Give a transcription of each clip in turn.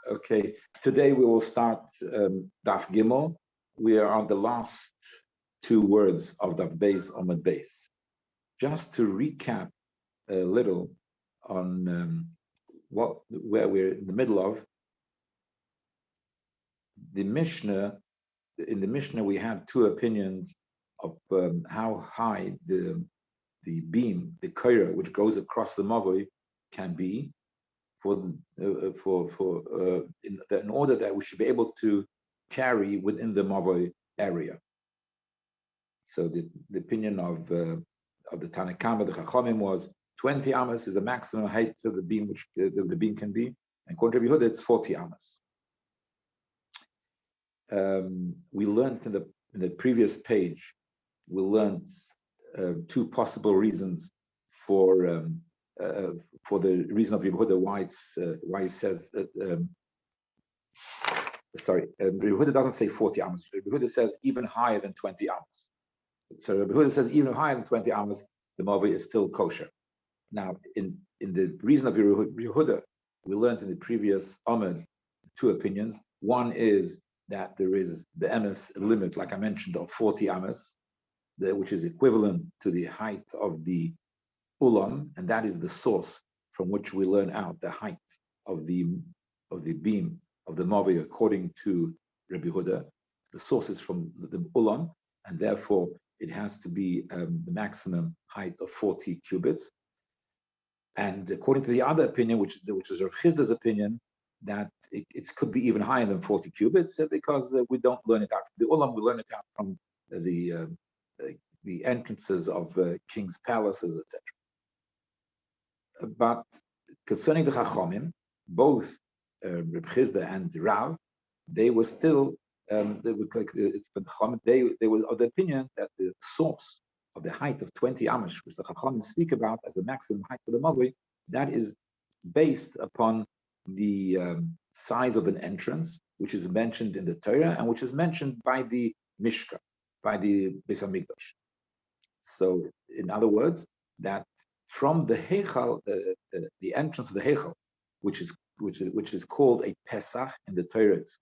Okay, today we will start Daf Gimel. We are on the last two words of Daf Beis Omid Beis. Just to recap a little on where we're in the middle of the Mishnah. In the Mishnah, we had two opinions of how high the beam, the koira, which goes across the mavoi, can be, in order that we should be able to carry within the mavoi area. So the opinion of the Tanakama, the Chachamim, was 20 amas is the maximum height of the beam which the beam can be, and according to Rabbi Yehuda, it's 40 amas. We learned in the previous page, we learned two possible reasons for the reason of Rabbi Yehuda why he says that. Rabbi Yehuda doesn't say 40 amas. Rabbi Yehuda says even higher than 20 amas. So Rabbi Yehuda says even higher than 20 amas, the mavoi is still kosher. Now, in the reason of Rabbi Yehuda, we learned in the previous Amud two opinions. One is that there is the emes limit, like I mentioned, of 40 amas, which is equivalent to the height of the ulam, and that is the source from which we learn out the height of the beam of the mavoi according to Rabbi Yehuda. The source is from the ulam, and therefore it has to be the maximum height of 40 cubits. And according to the other opinion, which is Rav Chizda's opinion, that it could be even higher than 40 cubits because we don't learn it out from the ulam, we learn it out from the entrances of king's palaces, etc. But concerning the Chachamim, both Reb Chizda and Rav, they were still they were of the opinion that the source of the height of 20 amish, which the Chachamim speak about as the maximum height for the mavoi, that is based upon the size of an entrance, which is mentioned in the Torah and which is mentioned by the Mishkan, by the Beis Hamikdash. So, in other words, that from the Heichal, the entrance of the Heichal, which is called a Pesach in the Torah, it's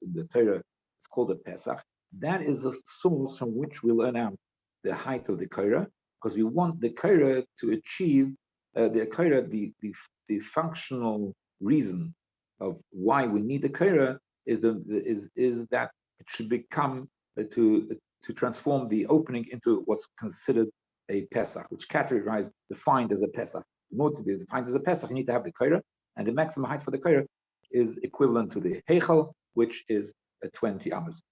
called a Pesach. That is the source from which we learn out the height of the Koira, because we want the Koira to achieve the functional reason of why we need the Koira is that it should become to transform the opening into what's considered a Pesach, which defined as a Pesach. In order to be defined as a Pesach, you need to have the Koira, and the maximum height for the Koira is equivalent to the Heichal, which is 20 amas.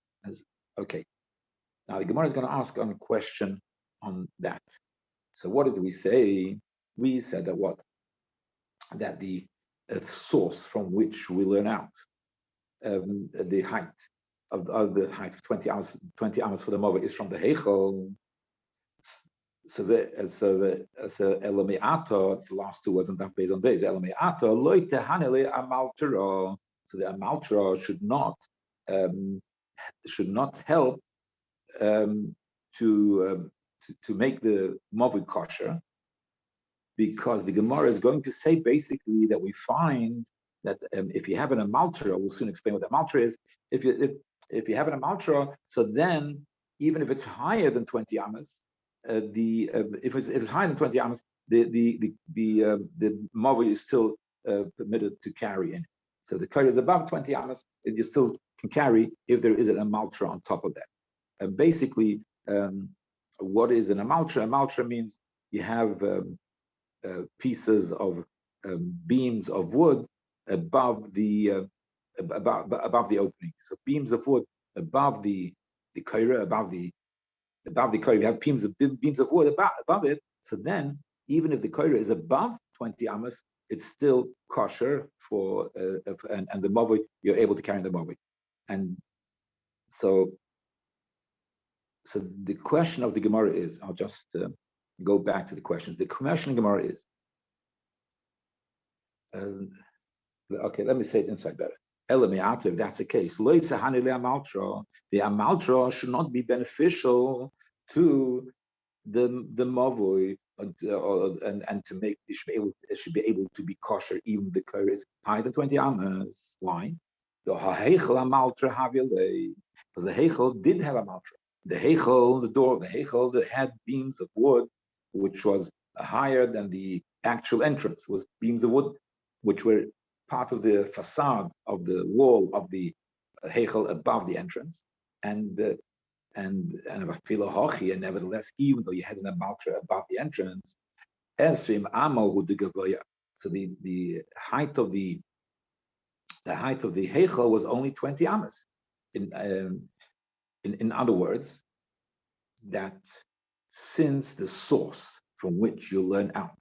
Okay. Now the Gemara is going to ask a question on that. So what did we say? We said that the source from which we learn out the height of 20 amas for the mavoi is from the Heichal. So the Elameato, it's the last two words in Daf Beis on days. Elameato loy tehanele amaltera. So the amaltera should not help to make the mavoi kosher, because the Gemara is going to say basically that we find that if you have an amaltera, we'll soon explain what the amaltera is. If you have an amaltera, so then even if it's higher than 20 amas, if it's higher than 20 amas, the mavoi is still permitted to carry in. So the koira is above 20 amas, you still can carry if there is an amaltera on top of that. And basically, what is an amaltera? Amaltera means you have pieces of beams of wood above the opening. So beams of wood above the koira, above the koira, you have beams of wood above it. So then, even if the koira is above 20 amas, it's still kosher for and the mavoi, you're able to carry the mavoi. And so the question of the Gemara is, I'll just go back to the questions. The question of the Gemara is, okay, let me say it inside better. If that's the case, the amaltra should not be beneficial to the mavoi, and to make it should be able to be kosher even the koira is higher than 20 amas. Why? The Heichel Amaltra Havilei, because the Heichel did have a Maltra. The Heichel, the door of the Heichel, that had beams of wood, which was higher than the actual entrance, was beams of wood, which were part of the facade of the wall of the Heichel above the entrance, and nevertheless, even though you had an Amaltra above the entrance, so the height of the Heichel was only 20 amas. In other words, that since the source from which you learn out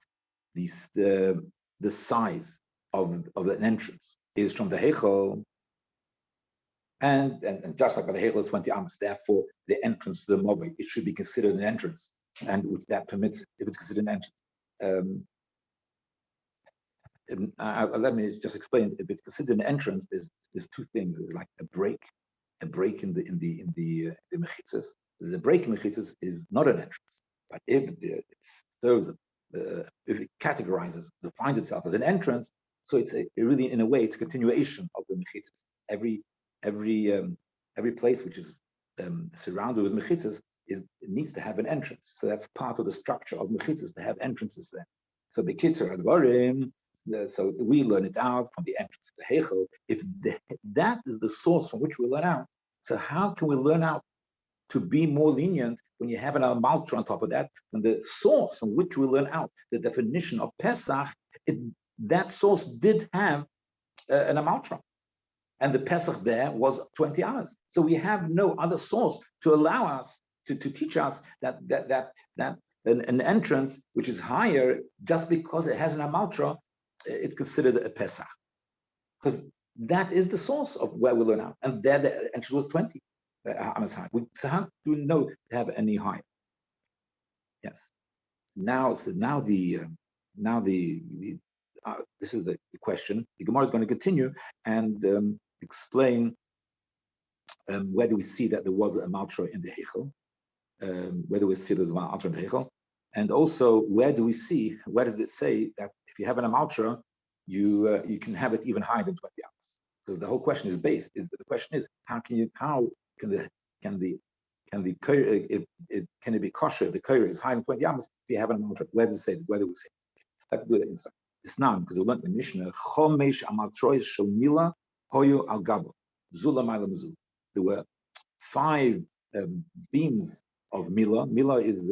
the size of an entrance is from the Heichel, and just like the Heichel is 20 amas, therefore the entrance to the Mobi, it should be considered an entrance, and which that permits if it's considered an entrance. Let me just explain. If it's considered an entrance, there's two things. There's like a break in the mechitzas. There's a break in the mechitzas is not an entrance, but if it serves, if it categorizes, defines itself as an entrance, so it's really in a way it's a continuation of the mechitzas. Every place which is surrounded with mechitzas it needs to have an entrance. So that's part of the structure of mechitzas to have entrances there. So the Kitzer Advarim. So we learn it out from the entrance to the Heichel. If that is the source from which we learn out, so how can we learn out to be more lenient when you have an Amaltra on top of that? And the source from which we learn out the definition of Pesach, that source did have an Amaltra. And the Pesach there was 20 hours. So we have no other source to allow us to teach us that an entrance which is higher just because it has an Amaltra, it's considered a Pesach, because that is the source of where we learn out, and there the entrance was 20 amas high. So how do we know to have any higher? Yes. Now this is the question. The Gemara is going to continue and explain where do we see that there was a Maltra in the Heichel, where do we see there's a Maltra in the Heichel, and also where does it say that if you have an Amaltra, you can have it even higher than 20 hours? Because the whole question is based. The question is how can it be kosher? The koyer is higher than 20 hours if you have an Amaltra. Where does it say? Where do we say? Let's do it inside. It's now because we learned in the Mishnah chomesh amaltrois shel mila hoyu al gabo zula ma'ila mezul. There were 5 beams of mila. Mila is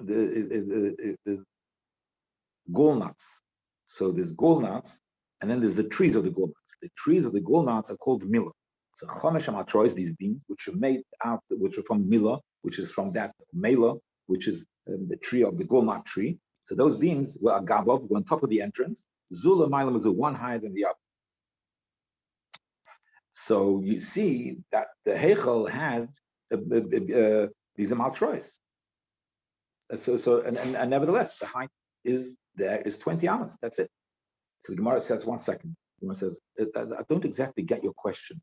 the gall nuts. So there's gall nuts, and then there's the trees of the gall nuts. The trees of the gall nuts are called mila. So chomesh amaltrois, these beams, which are from mila, which is from that mela, which is the tree of the gall nut tree. So those beams were agabov, were on top of the entrance. Zula ma'ila mezul, one higher than the other. So you see that the Heichel had these amaltrois. And nevertheless, the height is 20 amas. That's it. So the Gemara says, 1 second. The Gemara says, I don't exactly get your question.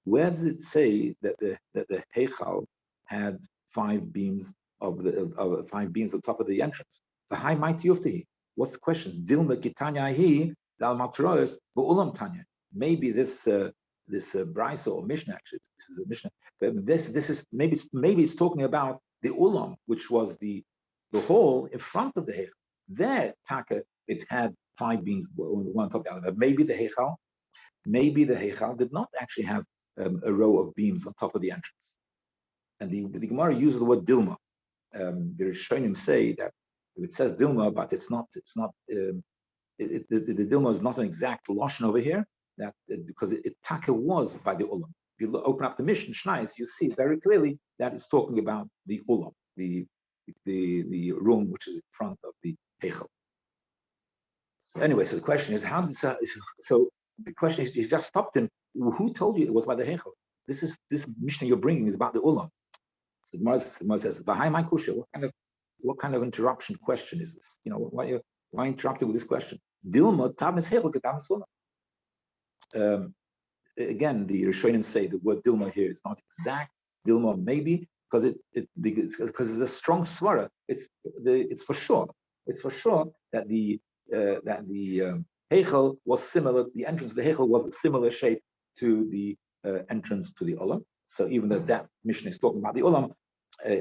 Where does it say that the Heichal had 5 beams of 5 beams on top of the entrance? V'hai mighty yuftihi. What's the question? Dilma kitanya hi dal matrois v'ulam tanya. Maybe this brisa or Mishnah, actually, this is a Mishnah. But this is maybe it's talking about the ulam, which was the hall in front of the Heichal. There, Taka, it had 5 beams, one on top of the other. But maybe the Heichal did not actually have a row of beams on top of the entrance. And the Gemara uses the word Dilma. The Rishonim say that if it says Dilma, but it's not. The Dilma is not an exact lashon over here. That because it Taka was by the ulam. If you open up the Mishnah Shnais, you see very clearly that it's talking about the ulam, the room which is in front of the Heichel. So anyway, so the question is so the question is, he just stopped him. Who told you it was by the Heichel? This Mishnah you're bringing is about the ulam. So the Gemara says, "V'hai my kusha." What kind of interruption question is this? Why interrupted with this question? Dilma tabnis Heichel ketabnis ulam. Again, the Rishonim say the word Dilma here is not exact. Dilma maybe because it's a strong svara. It's for sure. It's for sure that the Heichel was similar. The entrance to the Heichel was a similar shape to the entrance to the Olam. So even though that Mishnah is talking about the Olam,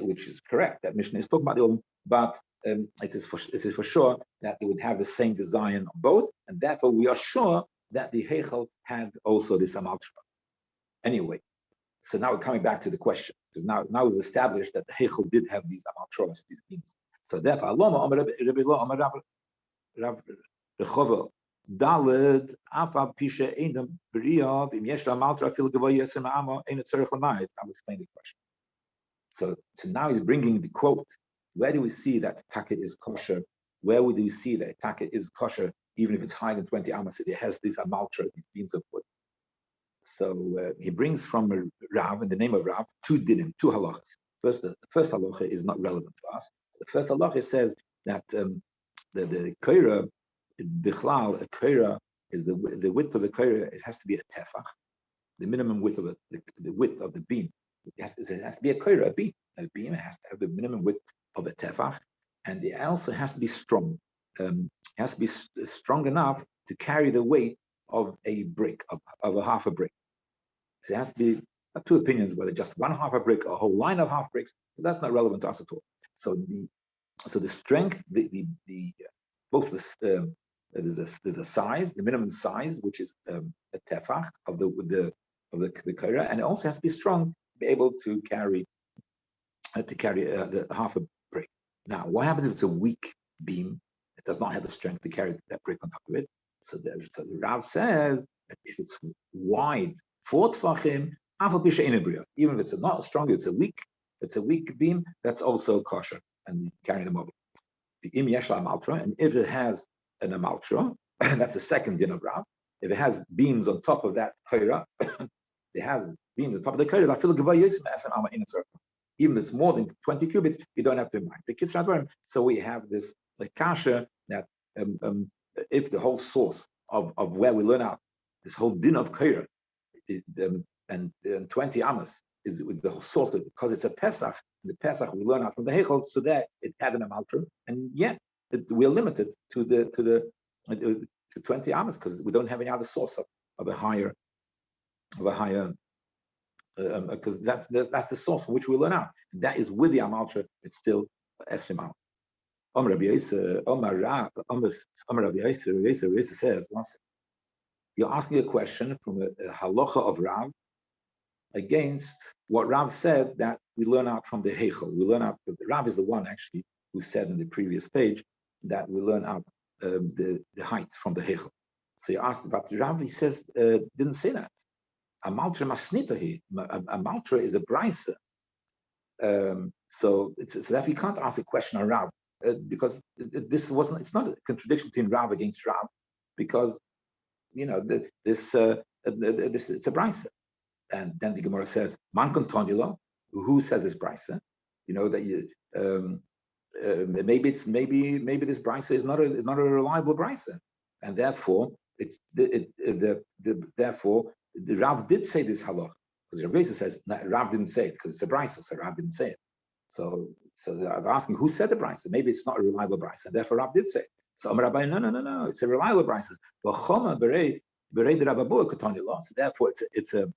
which is correct, that Mishnah is talking about the Olam, but it is for sure that it would have the same design on both, and therefore we are sure that the Heichel had also this Amaltra. Anyway, so now we're coming back to the question, because now we've established that the Heichel did have these Amaltros, these beams. So therefore, Rechova Daled Afa Pisha Einam B'Riyav Im Yesh Amaltra Fil Gavoy Yesem Amo Ein Tzorech Lamayit. I'll explain the question. So now he's bringing the quote. Where do we see that taka is kosher? Where would we see that taka is kosher even if it's higher than 20 amas? It has these amaltra, these beams of wood. So he brings from Rav, in the name of Rav, two dinim, two halachas. The first halacha is not relevant to us. The first halacha says that the koira, bichlal, a koira is the width of the koira. It has to be a tefach, the minimum width of the width of the beam. It has to be a koira, a beam. A beam has to have the minimum width of a tefach, and it also has to be strong. It has to be strong enough to carry the weight of a brick, of a half a brick. So it has to be two opinions, whether just one half a brick or a whole line of half bricks, but that's not relevant to us at all. So the strength, both there's a size, the minimum size, which is a tefach of the kaira, and it also has to be strong, to be able to carry the half a brick. Now, what happens if it's a weak beam? It does not have the strength to carry that brick on top of it. So the Rav says that if it's wide, 4 tfachim, even if it's not strong, it's a weak beam, that's also kosher, and you carry them over. And if it has an amaltra, that's the second din of Rav. If it has beams on top of that kaira, it has beams on top of the kaira, I feel even if it's more than 20 cubits, you don't have to mind. So we have this like kasha that if the whole source of where we learn out this whole din of kaira and 20 amas is with the whole source of it, because it's a Pesach. The Pesach we learn out from the Heichel, so that it had an amaltra, and yet we're limited to 20 amas because we don't have any other source of a higher because that's the source from which we learn out. And that is with the amaltra, it's still esrim out. Rabbi Yosef says, you're asking a question from a halacha of Rav against what Rav said that we learn out from the Heichel. We learn out, because the Rav is the one actually who said in the previous page that we learn out the height from the Heichel. So you asked about the Rav, he says, didn't say that. A maltra masnita here. A maltra is a brisa. So that we can't ask a question on Rav because it's not a contradiction between Rav against Rav, because this it's a brisa. And then the Gemara says, "Man kontonila," who says this brisa? That maybe this brisa is not a reliable brisa, and therefore therefore the Rav did say this halach, because Rabbi says Rav didn't say it because it's a brisa, so Rav didn't say it. So they're asking who said the brisa? Maybe it's not a reliable brisa, and therefore Rav did say it. So Rabbi, no, it's a reliable brisa. So therefore it's a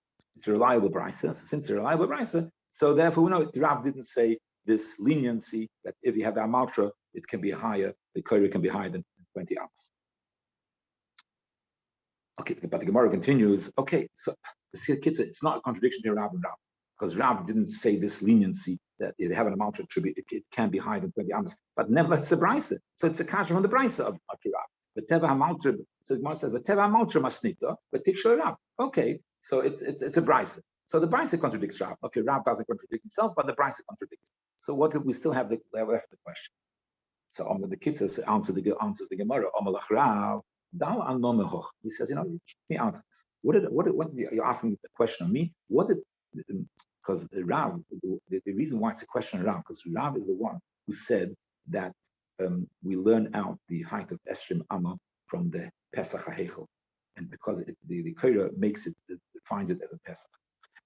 reliable brisa. So since it's a reliable brisa, so therefore we know the Rav didn't say this leniency that if you have the amaltra, it can be higher. The koira can be higher than 20 amas. Okay, but the Gemara continues. Okay, so it's not a contradiction to Rav and Rav, because Rav didn't say this leniency that if you have an amaltra, it can be higher than 20 amas. But nevertheless, it's a brisa, so it's a kasha from the brisa of Rav. But teva amaltra, so the Gemara says, but teva amaltra masnita, but tikshel Rav. Okay, so it's a brisa. So the brisa contradicts Rav. Okay, Rav doesn't contradict himself, but the brisa contradicts. So what if we still have left the question? So the Kitzur answers the Gemara. Rav. He says, me answer this. What you're asking the question of me? Because Rav, the reason why it's a question of Rav, because Rav is the one who said that we learn out the height of Esrim Amma from the Pesach HaHeichel, and because the Koira defines it as a Pesach.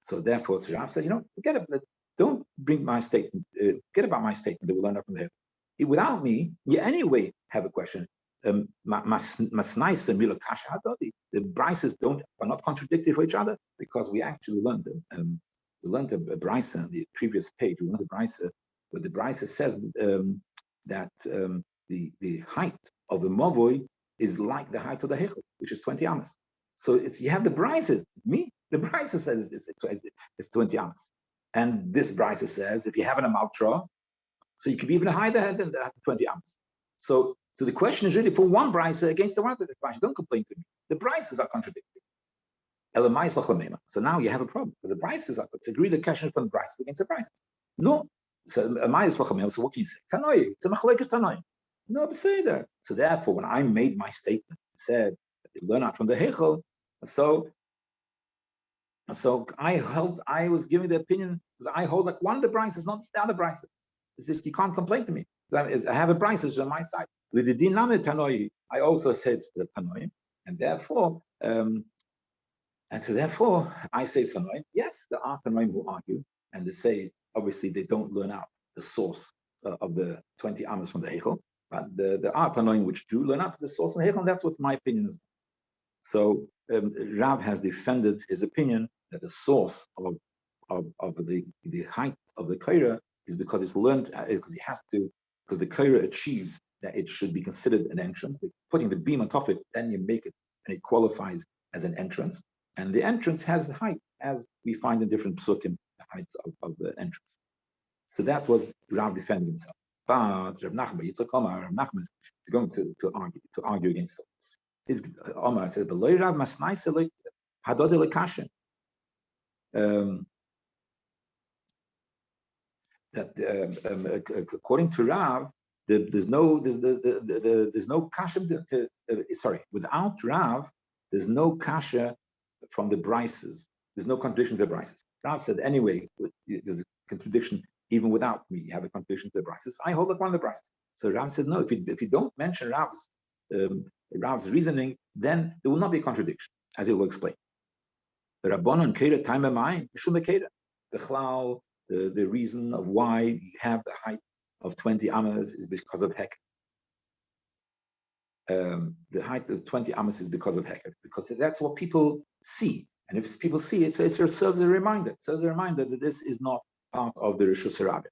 So therefore, Rav said, forget it. Don't bring my statement. Forget about my statement that we learn out from the Heichel. Without me, you anyway have a question. Masnaisa Mila Kasha Hadodi. The brises are not contradictory for each other because we actually learned we learned a brisa on the previous page. We learned a brisa where the brisa says that the height of the mavoi is like the height of the hechel, which is 20 amas. So you have the brises. The brisa says it's 20 amas, and this brisa says if you have an amaltra, so you can be even higher than the 20 amas. So the question is really for one brisa against the one other brisa. Don't complain to me. The brises are contradictory. So now you have a problem because the brises are to agree the question from the brises against the brises. No. So what can you say? Kanoi. It's a machlekes tanoi. No, say there. So therefore, when I made my statement, said that they learn out from the hechel, so I was giving the opinion because I hold like one of the brises, not the other brises. You can't complain to me. I have a brises on my side. I also said the tanoi, and therefore, I say tanoi. Yes, there are tanoim who argue, and they say obviously they don't learn out the source of the 20 amas from the hechel, but there are tanoim which do learn out the source from the hechel, and that's what's my opinion as well. So Rav has defended his opinion that the source of the height of the kaira is because it's learned because the kaira achieves that it should be considered an entrance. Putting the beam on top of it, then you make it, and it qualifies as an entrance. And the entrance has the height, as we find in different psukim, the heights of the entrance. So that was Rav defending himself. But Rav Nachman is going to argue against this. His Omar says, "Beloy Rav masnai selek hadod lekashin." That according to Rav, there's no kasha. Without Rav, there's no kasha from the brises. There's no contradiction to the brises. Rav said anyway, there's a contradiction even without me. You have a contradiction to the brises. I hold up one of the brises. So Rav said no. If you don't mention Rav's reasoning, then there will not be a contradiction, as he will explain. The Rabbanon Keda time of mind, the reason of why you have the height of 20 amas is because of Hek. The height of 20 amas is because of Hek, because that's what people see. And if people see it, so it serves as a reminder. It serves as a reminder that this is not part of the Rishus Harabim.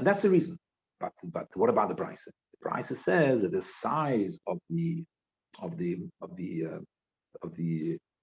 That's the reason. But what about the Brisa? The Brisa says that the size of the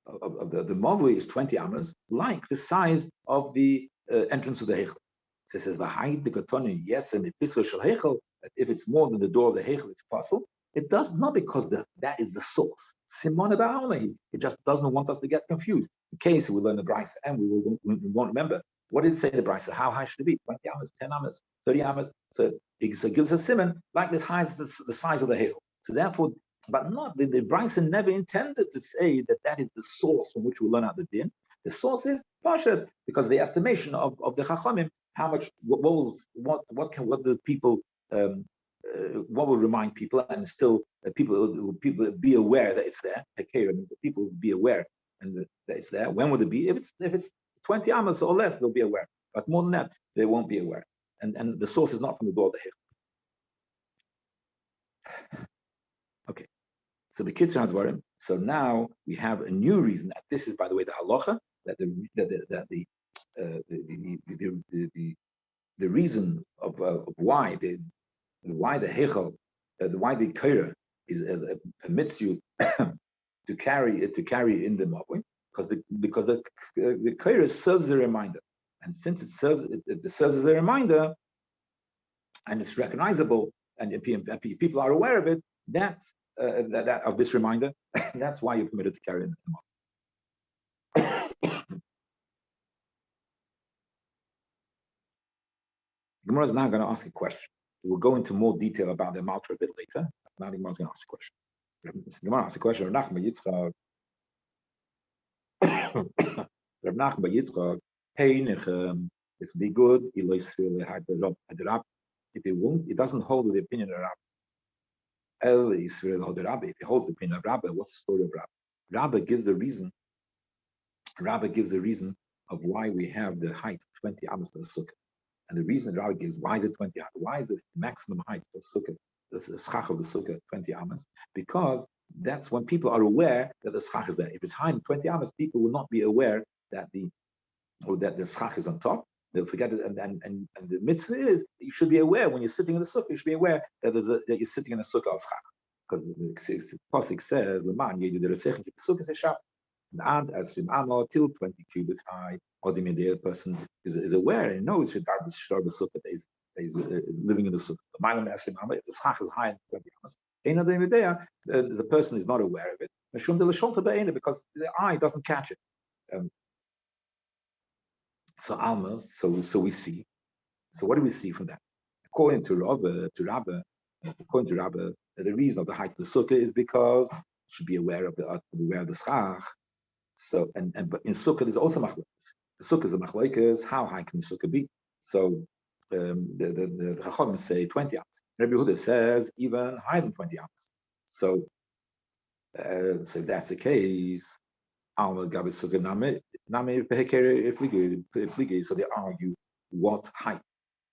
mavui is 20 amas, like the size of the entrance of the hechel. So it says v'hayit dekatoni yes and shel hechel. If it's more than the door of the hechel, it's possible. It does not because that is the source. Simon Ba'alahi. It just doesn't want us to get confused. In case we learn the Brisa and we won't remember. What did it say in the Brisa? How high should it be? 20 amas, 10 amas, 30 amas. So it gives us simon like this high as the size of the hechel. So therefore, but not the Brisa never intended to say that is the source from which we learn out the din. The source is Pashat, because the estimation of the Chachamim, how much what the people what will remind people, and still people be aware that it's there. People be aware and that it's there. When would it be? If it's 20 amas or less, they'll be aware. But more than that, they won't be aware. And the source is not from the door of the hechel. Okay. So the Kitzur Hadvarim. So now we have a new reason. That this is, by the way, the halacha that the reason of why the hechel, why the kaira is permits you to carry in the mavui, because the kaira serves as a reminder, and since it serves as a reminder, and it's recognizable, and people are aware of it, that of this reminder, that's why you're permitted to carry in the mavui. Gemara is now going to ask a question. We'll go into more detail about the Maltra a bit later. Now the Gemara is going to ask a question. The Gemara asks a question. Rav Nachman Yitzchak, hey, it would be good if it doesn't hold with the opinion of Rabbi. If it holds the opinion of Rabbi, what's the story of Rabbi? Rabbi gives the reason of why we have the height of 20 amas for the sukkah. And the reason the Rabbi gives, why is it 20 amas? Why is the maximum height of the sukkah, the schach of the sukkah, 20 amas? Because that's when people are aware that the schach is there. If it's higher than 20 amas, people will not be aware that the schach is on top. They'll forget it, and the mitzvah is you should be aware when you're sitting in the sukkah. You should be aware that that you're sitting in a sukkah of schach, because the pasuk says, "L'man yedu deresechem ki sukkah seshap," and as in Amor till 20 cubits high, or the person is aware and knows should the sukkah that is living in the sukkah. The ma'alim asim Amor, if the schach is higher than 20 amas, the person is not aware of it. Because the eye doesn't catch it. So Alma, so we see. So what do we see from that? According to Rabbi, the reason of the height of the sukkah is because you should be aware of the schach. So but in sukkah there's also machlokes. The sukkah is a machlokes. How high can the sukkah be? So the Chachamim say 20 amas. Rabbi Yehuda says even higher than 20 amas. So if that's the case, so they argue what height,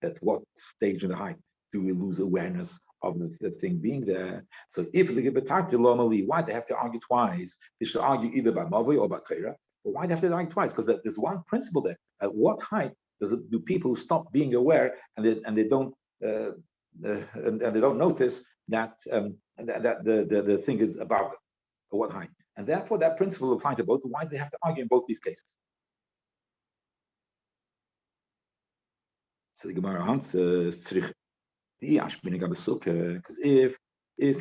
at what stage in the height do we lose awareness of the thing being there. So if why they have to argue twice? They should argue either by Mavi or by Torah. But why do they have to argue twice? Because there's one principle there. At what height do people stop being aware and they don't and they don't notice that that the thing is above them? At what height? And therefore, that principle will apply to both. Why do they have to argue in both these cases? So the Gemara answers, because if they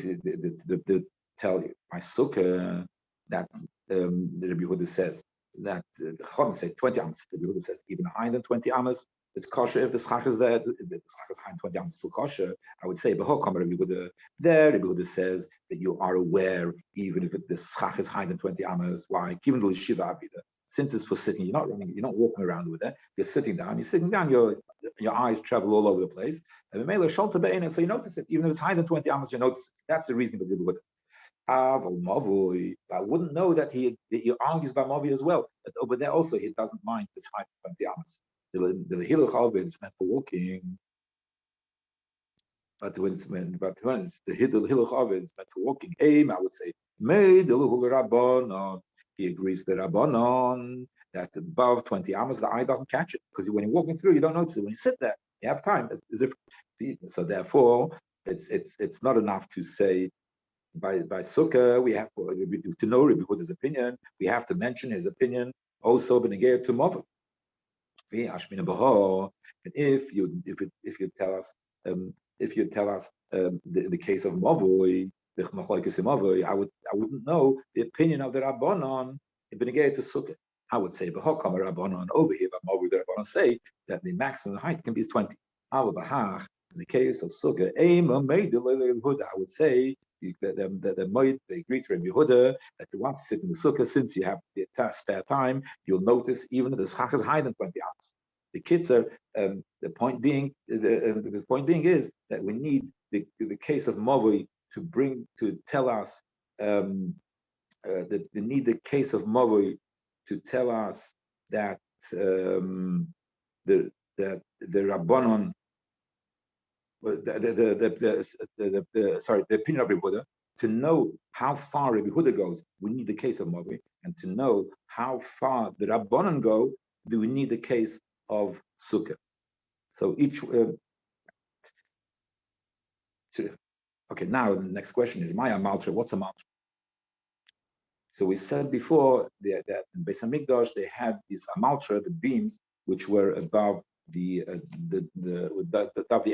tell you by sukkah that the Rabbi Yehuda says that the Chachamim say 20 amas, the Rabbi Yehuda says even higher than 20 amas, it's kosher. If the schach is there, the schach is higher than 20 amas, it's still kosher. I would say, Rabbi Yehuda says that you are aware, even if the schach is higher than 20 amas. Why? Given the Shiva Abida, since it's for sitting, you're not running, you're not walking around with it. You're sitting down. Your eyes travel all over the place. And so you notice it, even if it's higher than 20 amas, you notice it. That's the reason for Rabbi Yehuda. I wouldn't know that he argues by Mavi as well. But over there also he doesn't mind if it's higher than 20 amas. The hiluch alvin is meant for walking, but when it's the hiluch alvin is meant for walking. Aim, I would say, made the rabbanon. He agrees the rabbanon that above 20 amas the eye doesn't catch it, because when you're walking through you don't notice it. When you sit there, you have time. It's different. So therefore, it's not enough to say by sukkah we have to know Rabbi Yehuda's opinion. We have to mention his opinion also b'negei to Mavi. And if you tell us the case of Mavoi, the machlokes Mavoi, I wouldn't know the opinion of the Rabbanon in Benegay to Sukkah. I would say B'hokam Rabbanon over here, but Mavoi the Rabbanon say that the maximum height can be 20. In the case of Sukkah, I would say that they agree to Rabbi Yehuda that they want to sit in the Sukkah. Since you have the spare time, you'll notice even if the schach is higher than 20 hours. The kids are the point being is that we need the case of Mavoi to tell us that they need the case of Mavoi to tell us that the Rabbanon the opinion of Rabbi Yehuda, to know how far Rabbi Yehuda goes, we need the case of Mavi, and to know how far the Rabbanon go, we need the case of Sukkah. So each. Okay, now the next question is Maya Maltra. What's a Maltra? So we said before that in Beis Hamikdash they had these Maltra, the beams, which were above the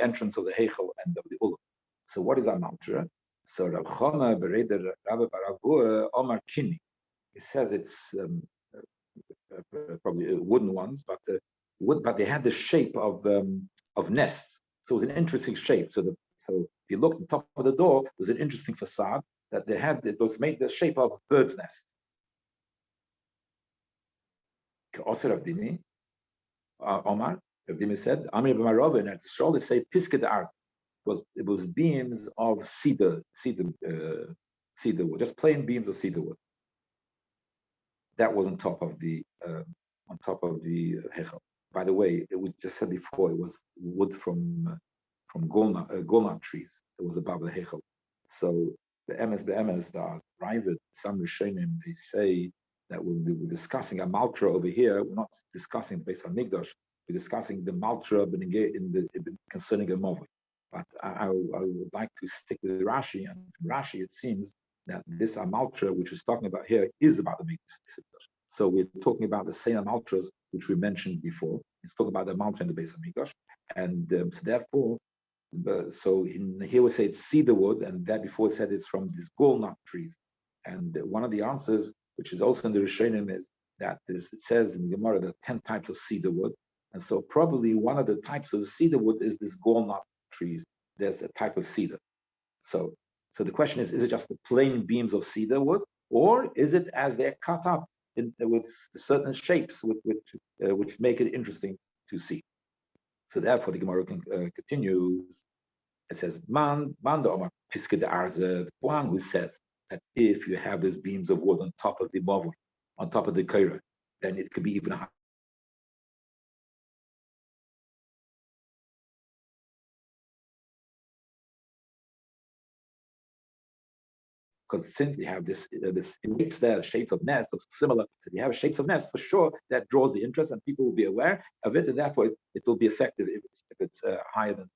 entrance of the Heichel and of the Ulam. So what is Maltra? So Rav Chama Bereder Rabbi Baravua Omar Kini. He says it's probably wooden ones, but they had the shape of nests. So it was an interesting shape. So if you look at the top of the door, it was an interesting facade that they had. It was made the shape of a bird's nest. Also Rav Dimi, Omar, Rav Dimi said, Amir b'Marov, and it's surely say Pisked Arz. It was beams of cedar wood, just plain beams of cedar wood. That was on top of the Hechel. by the way, we just said before, it was wood from golnut trees. It was above the hechel. So the MS, the private, some Rishonim, they say that we're discussing a maltra over here. We're not discussing based on Migdash. We're discussing the maltra concerning a movi. But I would like to stick with Rashi, and from Rashi it seems that this Amaltra, which is talking about here, is about the Mikdash. So we're talking about the same Amaltras which we mentioned before. It's talking about the Amaltra in the base of Mikdash, and so therefore, here we say it's cedar wood, and that before said it's from these golnut trees. And one of the answers, which is also in the Rishonim, is that it says in the Gemara there are 10 types of cedar wood, and so probably one of the types of cedar wood is this golnut trees. There's a type of cedar. So the question is it just the plain beams of cedar wood, or is it as they're cut up with certain shapes which make it interesting to see? So therefore, the Gemara continues. It says, "Man the Omar Piske de Arze," the one who says that if you have these beams of wood on top of the movel, on top of the kaira, then it could be even higher. Because since you have this shapes there, shapes of nests, so similar. So you have shapes of nests for sure that draws the interest, and people will be aware of it, and therefore it will be effective if it's higher than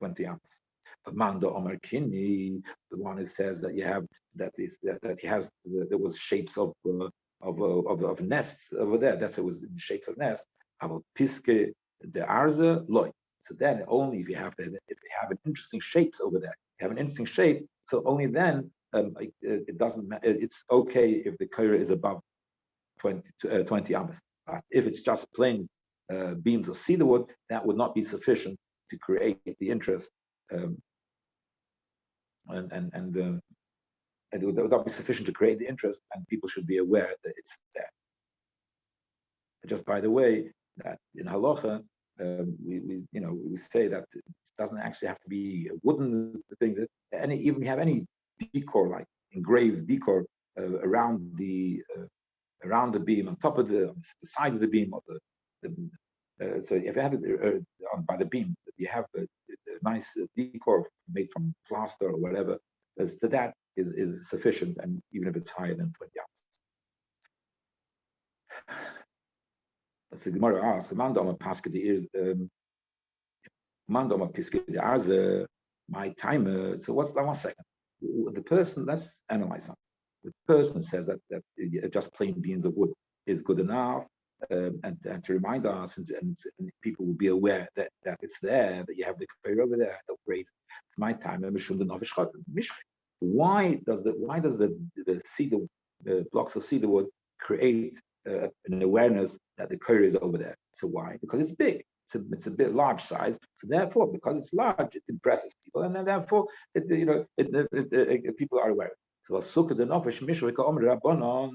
20 ounces. But Mando Omar Kini, the one who says that you have that he has there was shapes of nests over there. That's it was the shapes of nests. Aval Piske the Arze Loy. So then only if you have an interesting shapes over there, you have an interesting shape. So only then it doesn't matter. It's okay if the kaira is above 20 amas. But if it's just plain beams of cedar wood, that would not be sufficient to create the interest, and it would not be sufficient to create the interest, and people should be aware that it's there. Just by the way, that in halacha, we say that it doesn't actually have to be wooden things. Even have any decor, like engraved decor around the beam, on top of the side of the beam, of so if you have it by the beam, you have a nice decor made from plaster or whatever. That is sufficient, and even if it's higher than 20 ounces. So the Gemara asks, "Mandama paske the ears, mandama piske the arze, my timer." So what's that? 1 second. The person, let's analyze something. The person says that just plain beams of wood is good enough, and to remind us, and people will be aware that it's there, that you have the kair over there. Great. It's my timer. Why does the cedar blocks of cedar wood create an awareness that the curry is over there? So why? Because it's big. It's a bit large size. So therefore, because it's large, it impresses people, and then therefore, people are aware. So sukkah the nofesh mishra omer rabbanon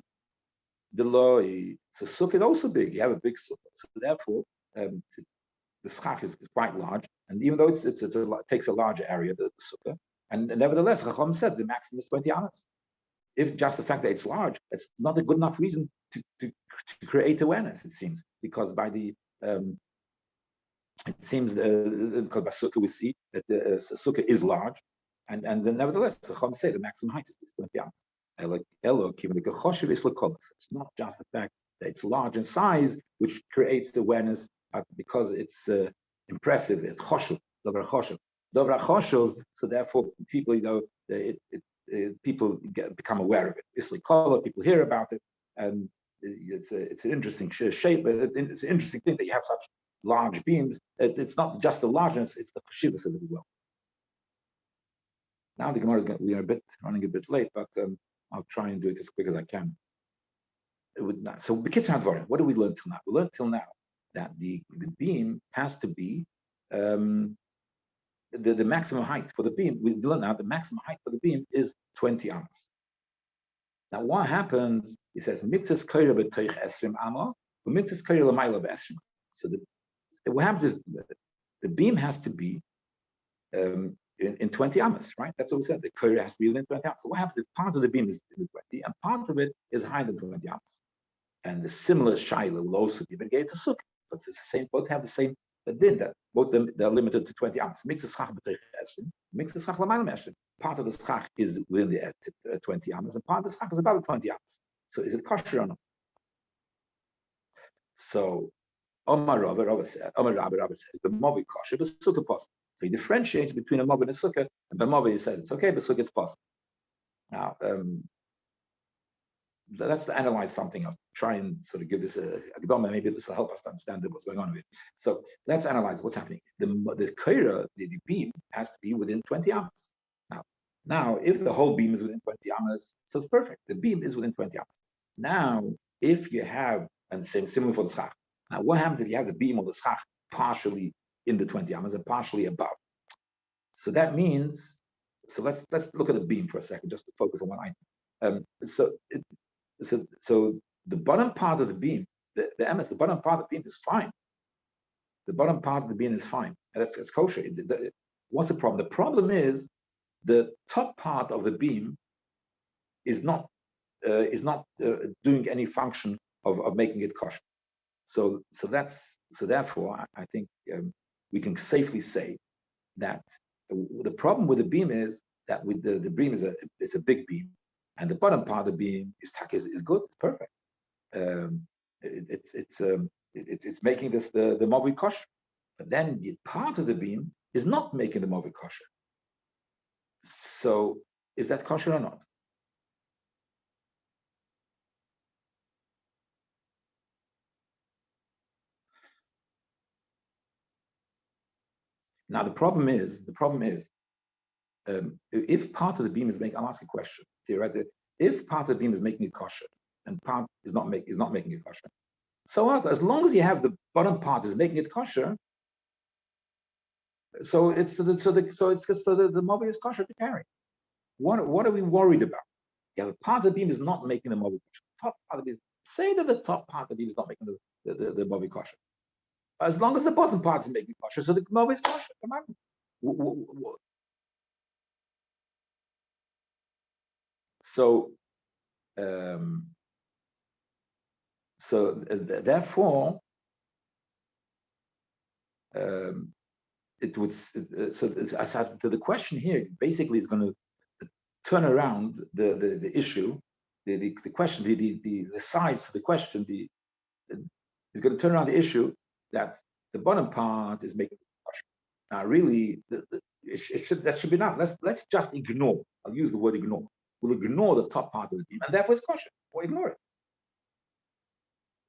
deloy. So sukkah is also big. You have a big sukkah. So therefore, the schach is quite large, and even though it takes a larger area, the sukkah, and nevertheless, Chacham said the maximum is 20 amas. If just the fact that it's large, it's not a good enough reason to create awareness, it seems, because by the it seems because by sukkah we see that the sukkah is large, and then nevertheless, the Chacham say the maximum height is 20 amas. It's not just the fact that it's large in size which creates awareness, because it's impressive. It's choshev, davar choshev. So therefore, people, people become aware of it. People hear about it, and it's an interesting shape. It's an interesting thing that you have such large beams. It's not just the largeness; it's the cheshivas of it as well. Now the Gemara we are running a bit late, but I'll try and do it as quick as I can. So, what do we learn till now? We learned till now that the beam has to be the maximum height for the beam. We learn now the maximum height for the beam is 20 amas. Now, what happens? He says mixes kaira b'toich esrim amma, mixes kaira l'mayla b'esrim. So what happens is the beam has to be in 20 amas, right? That's what we said. The kaira has to be within 20 amas. So what happens if part of the beam is in 20 and part of it is higher than 20 amas? And the similar shaila will also be negated to sukkah. because it's the same. Both have the same din that both them they're limited to 20 amas. Mixed schach mixed schach l'maylam eshin. Part of the schach is within the 20 amas, and part of the schach is above the 20 amas. So is it kosher or not? So Rabbi says the mobi kosher, but sukkah possible. So he differentiates between a mobi and a sukkah, and by mobi he says it's okay, but sukkah it's possible. Now, let's analyze something. I'll try and sort of give this a Gdoma. Maybe this will help us to understand what's going on with it. So let's analyze what's happening. The kaira, the beam, has to be within 20 amas. Now, if the whole beam is within 20 amas, so it's perfect. The beam is within 20 amas. Now, if you have, and same similar for the schach. Now, what happens if you have the beam or the schach partially in the 20 amas and partially above? So that means, so let's look at the beam for a second, just to focus on one item. So the bottom part of the beam, the MS, the bottom part of the beam is fine. The bottom part of the beam is fine. And it's kosher. What's the problem? The problem is the top part of the beam is not doing any function of making it kosher. So therefore I think we can safely say that the problem with the beam is that with the beam it's a big beam, and the bottom part of the beam is good, it's perfect. It's making this the mobi kosher, but then the part of the beam is not making the mobi kosher. So is that kosher or not? Now the problem is if part of the beam is making, I'll ask a question theoretically. If part of the beam is making it kosher and part is not making it kosher, so what? As long as you have the bottom part is making it kosher, so the mobi is kosher to carry. What are we worried about? Yeah, the part of the beam is not making the mobi kosher. Top part of the beam, say that the top part of the beam is not making the mobi kosher. As long as the bottom part is making kosher, so the mobi is kosher. Come on. Therefore, it would. So the question here basically is going to turn around the issue, the question, the sides of the question. Is going to turn around the issue that the bottom part is making kosher. Now, really, that should be enough. Let's just ignore. I'll use the word ignore. We'll ignore the top part of the beam, and therefore it's kosher. We'll ignore it.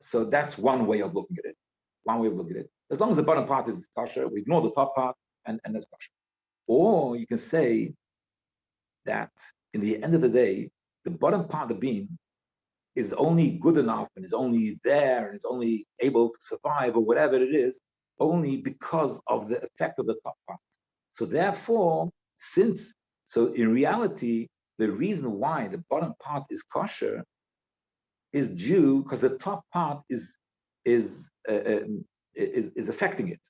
So that's one way of looking at it. One way of looking at it. As long as the bottom part is kosher, we ignore the top part, and that's kosher. Or you can say that in the end of the day, the bottom part of the beam is only good enough and is only there and is only able to survive or whatever it is, only because of the effect of the top part. So therefore, in reality, the reason why the bottom part is kosher is due because the top part is affecting it.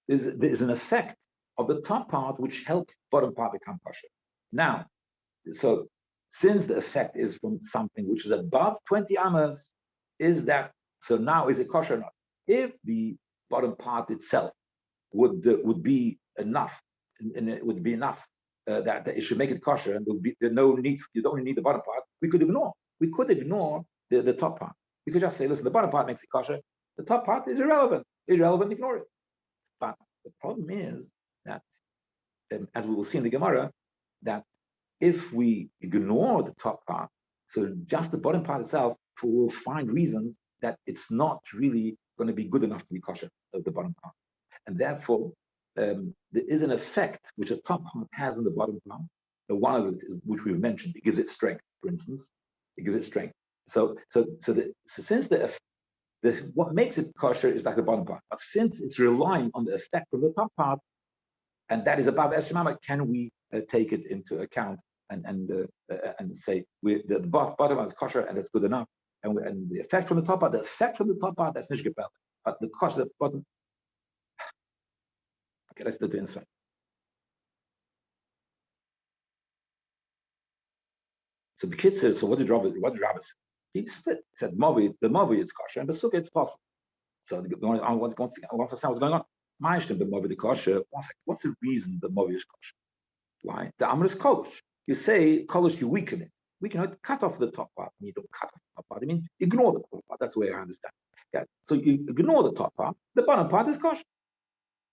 There's an effect of the top part which helps the bottom part become kosher. Now, so since the effect is from something which is above 20 amas, is it kosher or not? If the bottom part itself would be enough, and it would be enough that it should make it kosher, and there's no need. You don't need the bottom part. We could ignore the top part. We could just say, listen, the bottom part makes it kosher. The top part is irrelevant. Ignore it. But the problem is that, as we will see in the Gemara, that if we ignore the top part, so just the bottom part itself, we will find reasons that it's not really going to be good enough to be kosher of the bottom part. And therefore, there is an effect which the top part has on the bottom part. One of it is, which we've mentioned, it gives it strength, for instance. It gives it strength. So since what makes it kosher is like the bottom part. But since it's relying on the effect from the top part, and that is above Eshimama, can we take it into account and say the bottom is kosher and that's good enough, and the effect from the top part, that's nicht gepelt. But the kosher at the bottom. Okay, let's do the inside. So the kid says, so what did Rabbi say? He split. He said, the Mobi is kosher, and the sukkah it's possible. So the Gemara wants to understand what's going on. What's the reason the Movi is kosher? Why? The Amr is kolish. You say kolish, you weaken it. Weaken it, cut off the top part. You don't cut off the top part. It means ignore the top part. That's the way I understand. Yeah. So you ignore the top part. The bottom part is kosher.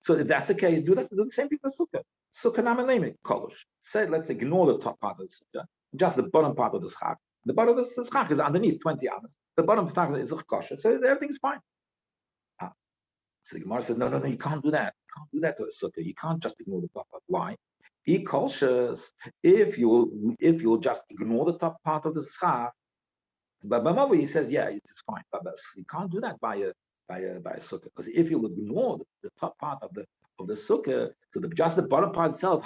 So if that's the case, do the same thing for sukkah. Sukkah namaleme kolish. Say, let's ignore the top part of the sukkah, just the bottom part of the schach. The bottom of the schach is underneath 20 hours. The bottom part is kosher, so everything's fine. So the Gemara said, no, you can't do that. You can't do that to a sukkah. You can't just ignore the top part. Why? He cautious. If you'll just ignore the top part of the schach, but Bamavi, he says, yeah, it's fine. But you can't do that by a sukkah, because if you ignore the top part of the sukkah, so just the bottom part itself,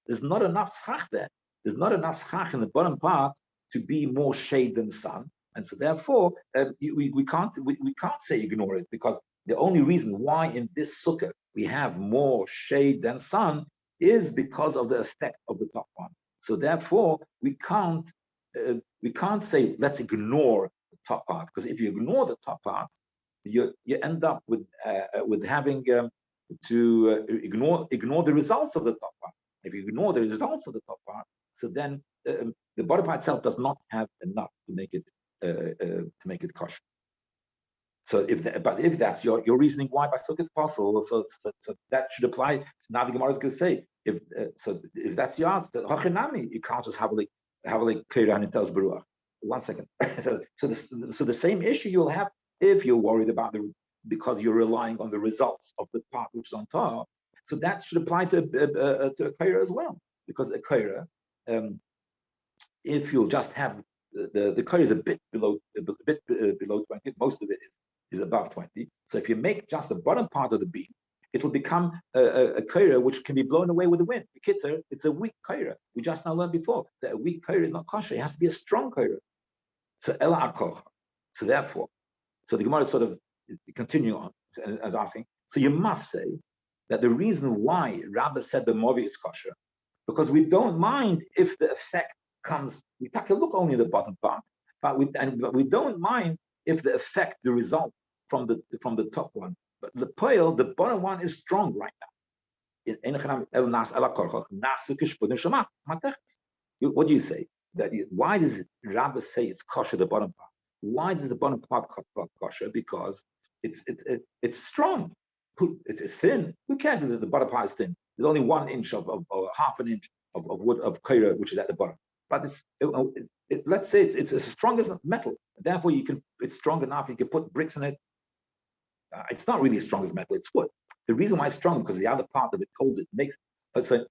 there's not enough schach there. There's not enough schach in the bottom part to be more shade than sun, and so therefore we can't say ignore it, because the only reason why in this sukkah we have more shade than sun is because of the effect of the top one. So therefore we can't say let's ignore the top part, because if you ignore the top part, you end up with having to ignore the results of the top part. If you ignore the results of the top part, so then the bottom part itself does not have enough to make it kosher. So if that's your reasoning why by sukkah is possible, so that should apply. So now the Gemara is going to say if that's your answer, you can't just have like Keiran and tells Baruch. 1 second. so the same issue you'll have if you're worried about because you're relying on the results of the part which is on top. So that should apply to a Keira as well, because a Keira, if you'll just have the Keira is a bit below 20, most of it is above 20. So if you make just the bottom part of the beam, it will become a Keira which can be blown away with the wind. The Kitzer, it's a weak Keira. We just now learned before that a weak Keira is not kosher. It has to be a strong Keira. So Ela Arkocha. So therefore, so the Gemara is sort of continuing on as asking. So you must say that the reason why Rabbi said the Movi is kosher, because we don't mind if the effect comes. We take a look only at the bottom part, but we don't mind if the effect, the result from the top one. But the pile, the bottom one is strong right now. What do you say? Why does Rabbi say it's kosher, the bottom part? Why does the bottom part kosher? Because it's strong. It's thin. Who cares if the bottom part is thin? There's only 1 inch or half an inch of wood of kaira, which is at the bottom. But let's say it's as strong as metal. Therefore, it's strong enough. You can put bricks in it. It's not really as strong as metal. It's wood. The reason why it's strong because the other part of it holds it, makes. So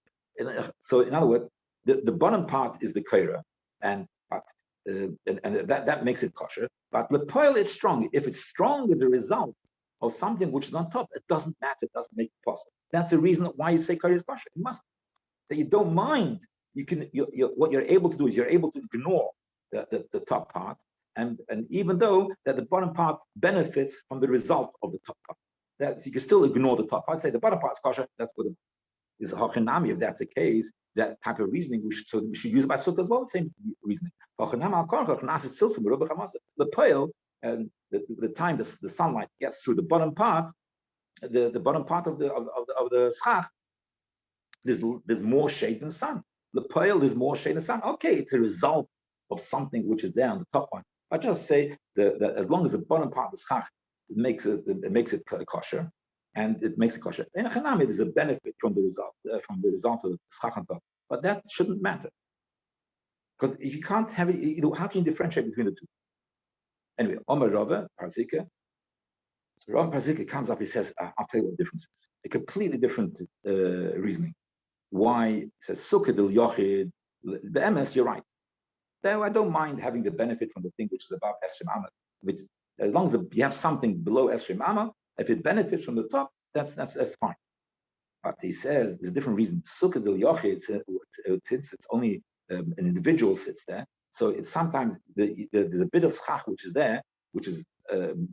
in other words, the bottom part is the kaira, and that makes it kosher. But the pearl, it's strong. If it's strong as a result of something which is on top, it doesn't matter. It doesn't make it possible. That's the reason why you say kaira is kosher. You must. That you don't mind. What you're able to do is you're able to ignore the top part, and even though that the bottom part benefits from the result of the top part, that you can still ignore the top part. Say the bottom part is kosher. That's good. Is hachinami. If that's the case, that type of reasoning we should use by sukkah as well. The same reasoning. The pale and the time the sunlight gets through the bottom part, the bottom part of the schach, there's more shade than sun. The pale is more shade than sun. Okay, it's a result of something which is there on the top one. I just say that as long as the bottom part of the schach makes it kosher, and it makes it kosher. In Hanami, there's a benefit from the result of the schach on top, but that shouldn't matter because if you can't have it, how can you differentiate between the two? Anyway, Omer Rava Parzika. So Rava Parzika comes up. He says, "I'll tell you what the difference is. A completely different reasoning. Why?" He says, "Sukkah del yochid." The MS, you're right. Now, I don't mind having the benefit from the thing which is above Esrim Amma, which as long as you have something below Esrim Amma, if it benefits from the top, that's fine. But he says there's a different reason. Sukkah del yochid, since it's only an individual sits there, so if sometimes there's a bit of schach which is there, which is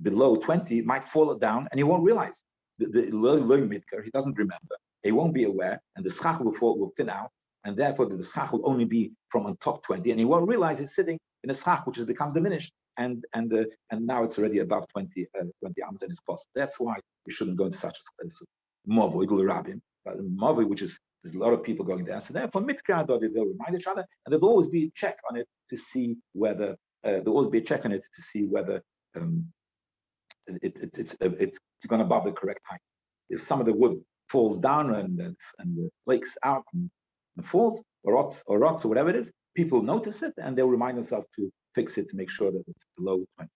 below 20, might fall down, and he won't realize. The low midker, he doesn't remember. He won't be aware, and the schach will thin out, and therefore the schach will only be from on top 20, and he won't realize he's sitting in a schach which has become diminished. and now it's already above 20 ams and it's possible. That's why we shouldn't go into such a Mavo, Igul Rabim, but Mavo, which is there's a lot of people going there. So therefore, Mitkar, they'll remind each other, and there'll always be a check on it to see whether it's going above the correct height. If some of the wood falls down and flakes out and falls, or rots or whatever it is, people notice it and they'll remind themselves to fix it to make sure that it's below 20.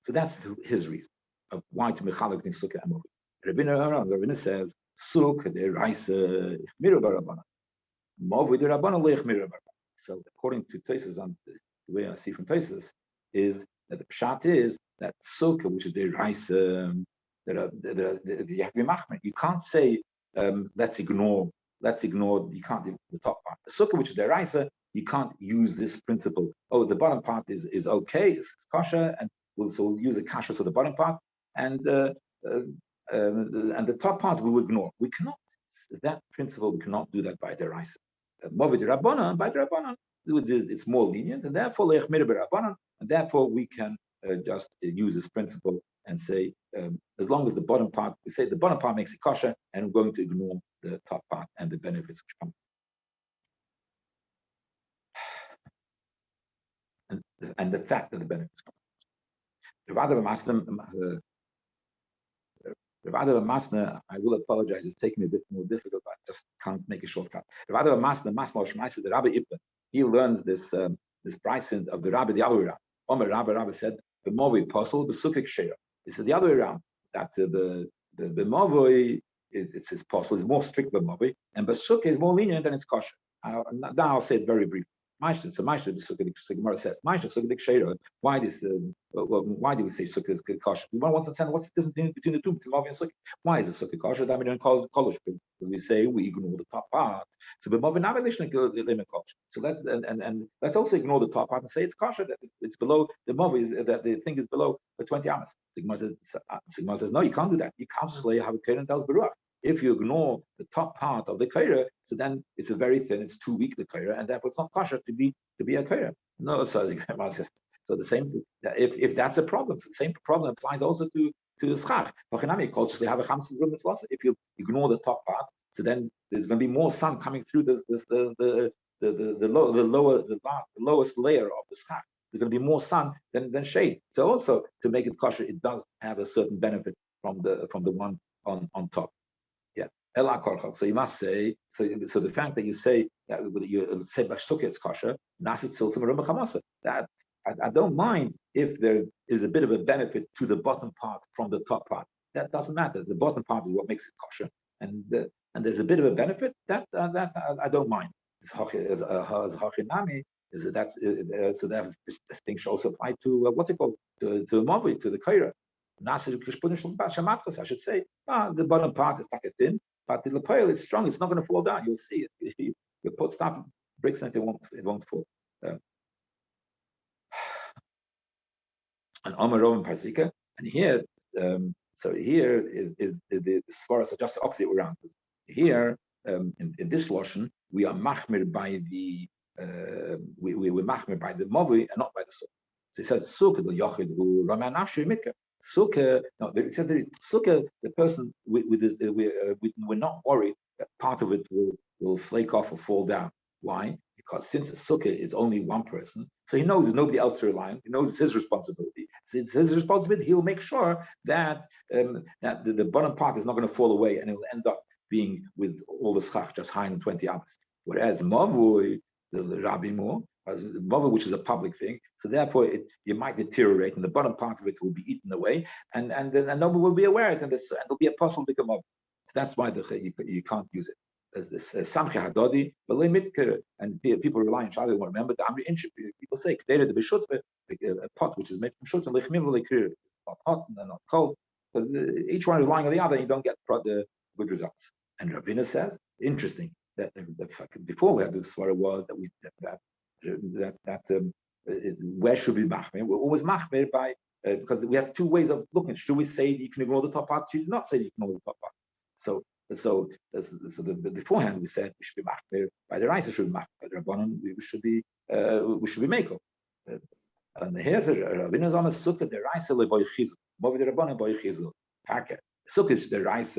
So that's his reason of why to mechalek in sukkah and movi. Rabbi says sukkah de raisa miru barabana, movi de rabana leich miru barabana. So according to Tosfos, on the way I see from Tosfos, is that the pshat is that sukkah, which is the raisa, you have to be machmer. You can't say let's ignore. You can't the top part. The sukkah, which is the raisa, you can't use this principle. Oh, the bottom part is okay, it's kosher, and we'll use a kasha for the bottom part, and the top part we'll ignore. We cannot. That principle we cannot do that by the raisa. By the rabbanan, it's more lenient, and therefore and therefore we can just use this principle and say, as long as the bottom part, we say the bottom part makes it kosher, and we're going to ignore the top part and the benefits which come. And the fact that the benefits come. Adar I, I will apologize, it's taking me a bit more difficult, but I just can't make a shortcut. The Rabbi, he learns this pricing of the Rabbi the other way around. Rabbi said, the Movi apostle, the Sukkah Shera. He said the other way around, that the Movi it's his apostle is more strict than Movi, and the Sukkah is more lenient than its kosher. Now I'll say it very briefly. So the Gemara says, why this? Why do we say sukkah is kosher? We want to understand what's the difference between the two, between Mavi and sukkah. Why is the sukkah kosher? That we don't call it kosher because we say we ignore the top part. So but Mavi not kosher. So let's also ignore the top part and say it's kosher. That it's below the Mavi, that the thing is below the 20 amas. The Gemara says no, you can't do that. You can't just have a keren tells beruach. If you ignore the top part of the kaira, so then it's a very thin, it's too weak the kaira, and therefore it's not kosher to be a kaira. No, so the same. If that's a problem, so the same problem applies also to the schach. If you ignore the top part, so then there's going to be more sun coming through the lowest layer of the schach. There's going to be more sun than shade. So also to make it kosher, it does have a certain benefit from the one on top. So you must say, so the fact that you say that you say Bashsukkah it's kosher, that I don't mind if there is a bit of a benefit to the bottom part from the top part. That doesn't matter. The bottom part is what makes it kosher, and there's a bit of a benefit that I don't mind. As hachinami is that so that this thing should also apply to what's it called to Mavi, to the kaira. I should say the bottom part is like a thin. But the lapel is strong; it's not going to fall down. You'll see it. You put stuff bricks in it, it won't fall. And Omer Roman Parzika, and here, so here is the svaras are just the opposite around. Here, in this lashon, we are machmir by the we're machmir by the movi and not by the sukkah. So it says sukkah the yochid who raman nafshu mitka. Sukkah, no, it says there is sukkah. The person with this, we're not worried that part of it will flake off or fall down. Why? Because since the sukkah is only one person, so he knows there's nobody else to rely on. He knows it's his responsibility. So it's his responsibility. He'll make sure that that the bottom part is not going to fall away, and it'll end up being with all the schach just high in 20 hours. Whereas mavui, the Rabbi more, which is a public thing, so therefore you might deteriorate, and the bottom part of it will be eaten away, and nobody will be aware of it, and there'll be a puzzle to come up. So that's why you can't use it. There's this samche hadodi, and people rely on Shadi. Remember the Amri Inship. People say a pot which is made from shut and it's not hot and not cold, because each one is relying on the other, and you don't get the good results. And Ravina says, interesting that before we had this swara was that where should we machmir? We're always machmir by because we have two ways of looking. Should we say you can ignore the top part? Should we not say you can ignore the top part? So beforehand we said we should be machmir by the Raisa, should be machmir by the Rabbanon. We should be mako. And here's a Rabbi is on a sukkah the rice le boy chizuk. Movi the Rabbanan boy chizuk. Taka. Sukkah is the rice.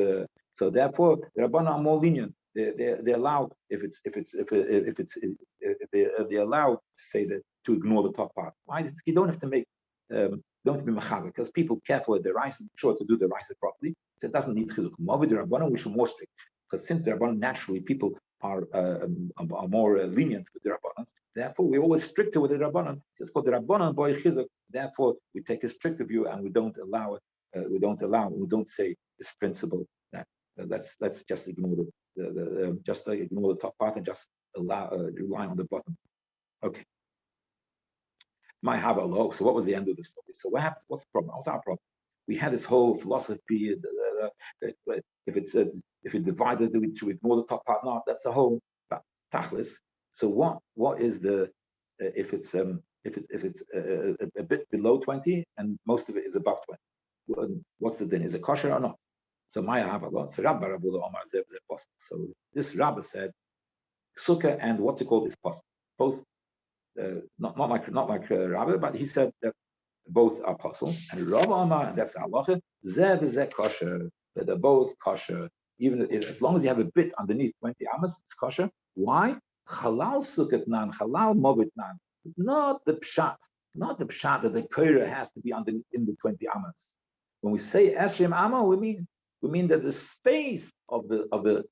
So therefore, the Rabbanan are more lenient. They allow if they allow to say that to ignore the top part. Why? You don't have to make don't have to be machazer because people careful with the rice, sure to do the rice properly. So it doesn't need chizuk. Movi the Rabbanan we should more strict because since the Rabbanan naturally people are more lenient with the Rabbanan. Therefore, we're always stricter with the Rabbanan. So it's called the Rabbanan boy chizuk. Therefore, we take a stricter view and we don't allow it. We don't say this principle that let's just ignore ignore the top part and just rely on the bottom. Okay. My Havalo. So what was the end of the story? So what happens? What's the problem? What's our problem? We had this whole philosophy. If it's divided, to ignore the top part. No, that's the whole tachlis. So what is the if it's a bit below 20 and most of it is above 20? What's the din? Is it kosher or not? So Maya Havalo. So Rabbi Omar Zeb possible. So this Rabbi said sukkah and what's it called is possible. Both. Not like Rabbi, but he said that both are possible. And Rabbi Amar, and that's halacha, zeh v'zeh kosher, that they're both kosher, even as long as you have a bit underneath 20 amas, it's kosher. Why? Halal sukkot nan, halal movit nan. Not the pshat that the koira has to be in the 20 amas. When we say esrim amma, we mean that the space of the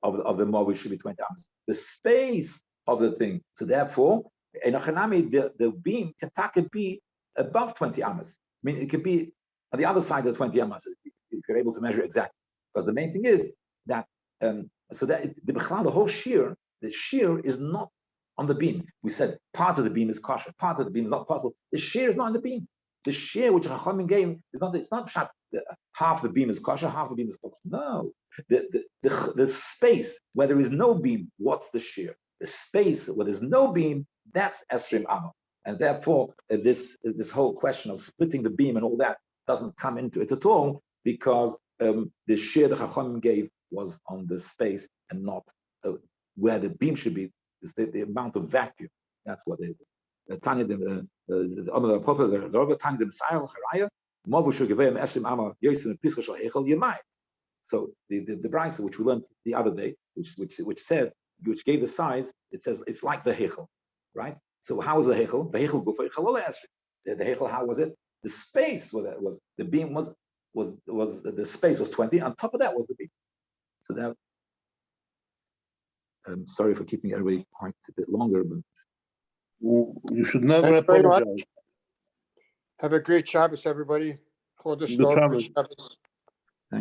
movit should be 20 amas. The space of the thing. So therefore, the beam can be above 20 amas. I mean, it could be on the other side of 20 amas if you're able to measure exactly. Because the main thing is that the whole shear, the shear is not on the beam. We said part of the beam is kosher, part of the beam is not possible. The shear is not on the beam. The shear which Chachamim gave is not. It's not pshat. Half the beam is kosher, half the beam is kosher. No, the space where there is no beam. What's the shear? The space where there's no beam. That's esrim amma. And therefore, this whole question of splitting the beam and all that doesn't come into it at all because the shear the Chachamim gave was on the space and not where the beam should be. Is the amount of vacuum. That's what they do. Tanya the Rabbi Tanya the Messiah Haraya Movu Shugavayim Esrim Amma Yosim Pischa Shal Hechel Yemai. So the brisa which we learned the other day, which gave the size, it says it's like the Hechel, right? So how was the Hechel? The Hechel go for Chalol Esrim. The Hechel, how was it? The space where that was the beam was the space was 20. On top of that was the beam. So that. I'm sorry for keeping everybody quite a bit longer, but you should never apologize. Have a great Shabbos, everybody. Good Shabbos.